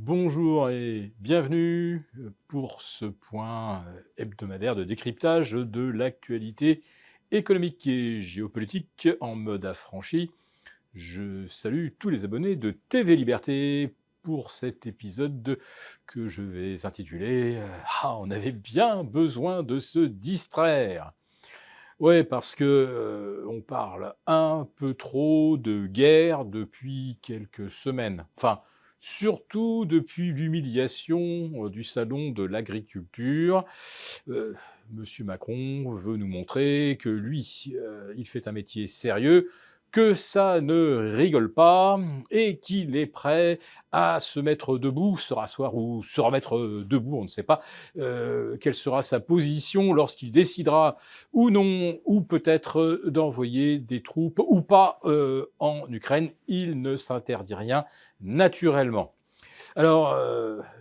Bonjour et bienvenue pour ce point hebdomadaire de décryptage de l'actualité économique et géopolitique en mode affranchi. Je salue tous les abonnés de TV Liberté pour cet épisode que je vais intituler Ah, on avait bien besoin de se distraire. Ouais, parce que on parle un peu trop de guerre depuis quelques semaines. Enfin, surtout depuis l'humiliation du salon de l'agriculture. Heu, Monsieur Macron veut nous montrer que lui, il fait un métier sérieux, que ça ne rigole pas et qu'il est prêt à se mettre debout, se rasseoir ou se remettre, debout, on ne sait pas, quelle sera sa position lorsqu'il décidera ou non, ou peut-être, d'envoyer des troupes ou pas, en Ukraine. Il ne s'interdit rien naturellement. Alors,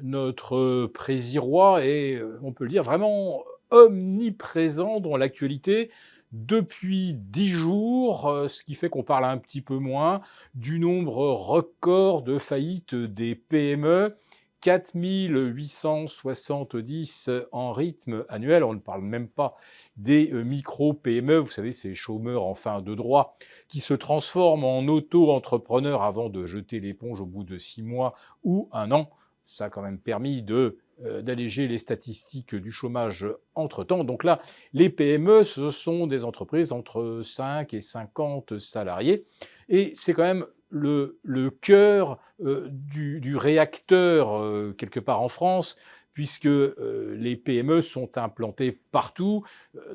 notre prési-roi est, on peut le dire, vraiment omniprésent dans l'actualité depuis 10 jours, ce qui fait qu'on parle un petit peu moins du nombre record de faillites des PME, 4 870 en rythme annuel. On ne parle même pas des micro-PME, vous savez, ces chômeurs en fin de droit qui se transforment en auto-entrepreneurs avant de jeter l'éponge au bout de 6 mois ou 1 an. Ça a quand même permis d'alléger les statistiques du chômage entre-temps. Donc là, les PME, ce sont des entreprises entre 5 et 50 salariés. Et c'est quand même le cœur du réacteur, quelque part en France, puisque les PME sont implantées partout,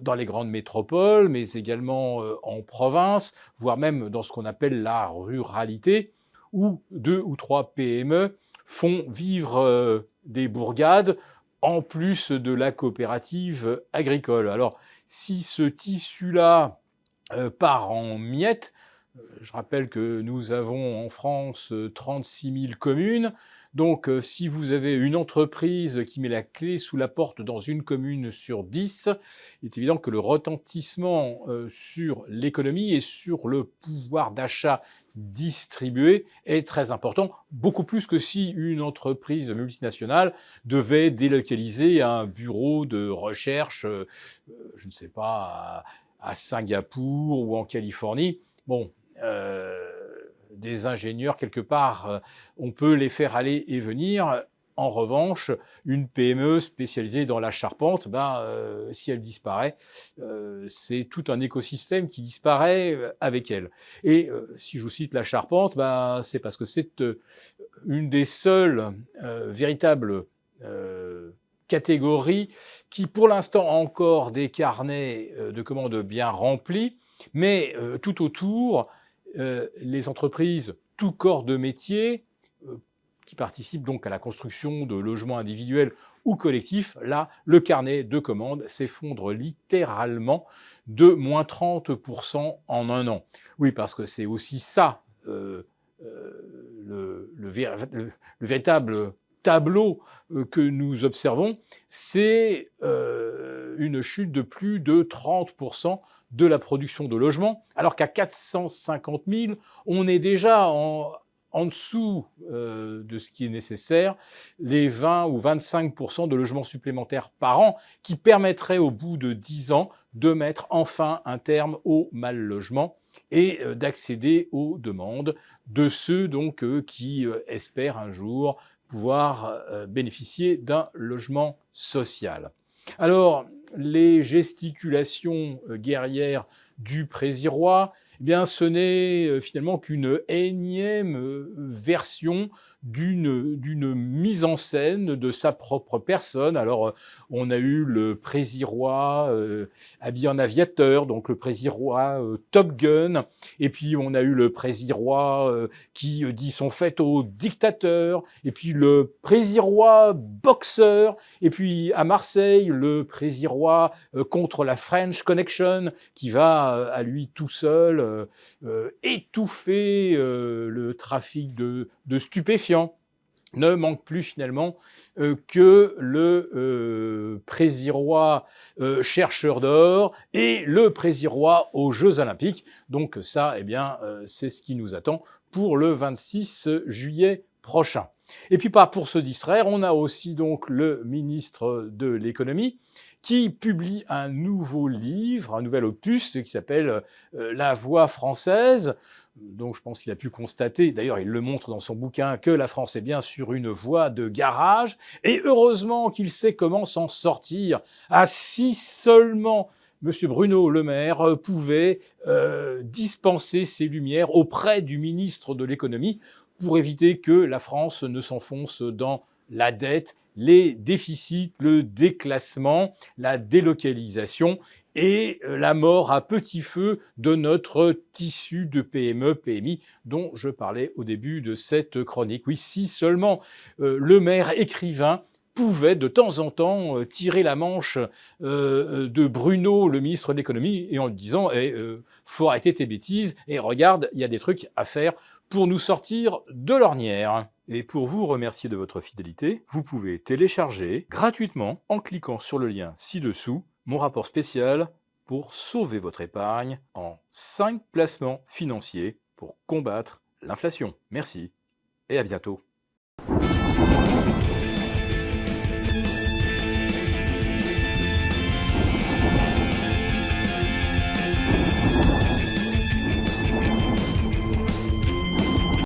dans les grandes métropoles, mais également en province, voire même dans ce qu'on appelle la ruralité, où 2 ou 3 PME font vivre des bourgades en plus de la coopérative agricole. Alors, si ce tissu-là part en miettes, je rappelle que nous avons en France 36 000 communes. Donc, si vous avez une entreprise qui met la clé sous la porte dans une commune sur 10, il est évident que le retentissement sur l'économie et sur le pouvoir d'achat distribué est très important, beaucoup plus que si une entreprise multinationale devait délocaliser un bureau de recherche, je ne sais pas, à Singapour ou en Californie. Bon, des ingénieurs quelque part, on peut les faire aller et venir. En revanche, une PME spécialisée dans la charpente, si elle disparaît, c'est tout un écosystème qui disparaît avec elle. Et si je vous cite la charpente, c'est parce que c'est une des seules véritables catégories qui, pour l'instant, a encore des carnets de commandes bien remplis, mais tout autour, les entreprises, tout corps de métier, qui participent donc à la construction de logements individuels ou collectifs, là, le carnet de commandes s'effondre littéralement de moins 30% en 1 an. Oui, parce que c'est aussi ça, le véritable tableau que nous observons, c'est une chute de plus de 30% de la production de logements, alors qu'à 450 000, on est déjà en dessous de ce qui est nécessaire, les 20 ou 25% de logements supplémentaires par an qui permettraient au bout de 10 ans de mettre enfin un terme au mal logement et d'accéder aux demandes de ceux donc qui espèrent un jour pouvoir bénéficier d'un logement social. Alors, les gesticulations guerrières du Prési-Roi, eh bien, ce n'est finalement qu'une énième version d'une mise en scène de sa propre personne. Alors, on a eu le Prési-Roi habillé en aviateur, donc le Prési-Roi Top Gun, et puis on a eu le Prési-Roi qui dit son fait au dictateur, et puis le Prési-Roi boxeur, et puis à Marseille, le Prési-Roi contre la French Connection, qui va à lui tout seul étouffer le trafic de stupéfiants. Ne manque plus finalement que le Prési-Roi chercheur d'or et le Prési-Roi aux Jeux Olympiques. Donc ça, eh bien, c'est ce qui nous attend pour le 26 juillet prochain. Et puis pas pour se distraire, on a aussi donc le ministre de l'économie qui publie un nouveau livre, un nouvel opus qui s'appelle La Voix française. Donc je pense qu'il a pu constater, d'ailleurs il le montre dans son bouquin, que la France est bien sur une voie de garage. Et heureusement qu'il sait comment s'en sortir. Ah, si seulement M. Bruno Le Maire pouvait dispenser ses lumières auprès du ministre de l'économie pour éviter que la France ne s'enfonce dans la dette, les déficits, le déclassement, la délocalisation et la mort à petit feu de notre tissu de PME, PMI dont je parlais au début de cette chronique. Oui, si seulement le maire écrivain pouvait de temps en temps tirer la manche de Bruno, le ministre de l'économie, et en lui disant faut arrêter tes bêtises et regarde, il y a des trucs à faire pour nous sortir de l'ornière. Et pour vous remercier de votre fidélité, vous pouvez télécharger gratuitement, en cliquant sur le lien ci-dessous, mon rapport spécial pour sauver votre épargne en 5 placements financiers pour combattre l'inflation. Merci et à bientôt.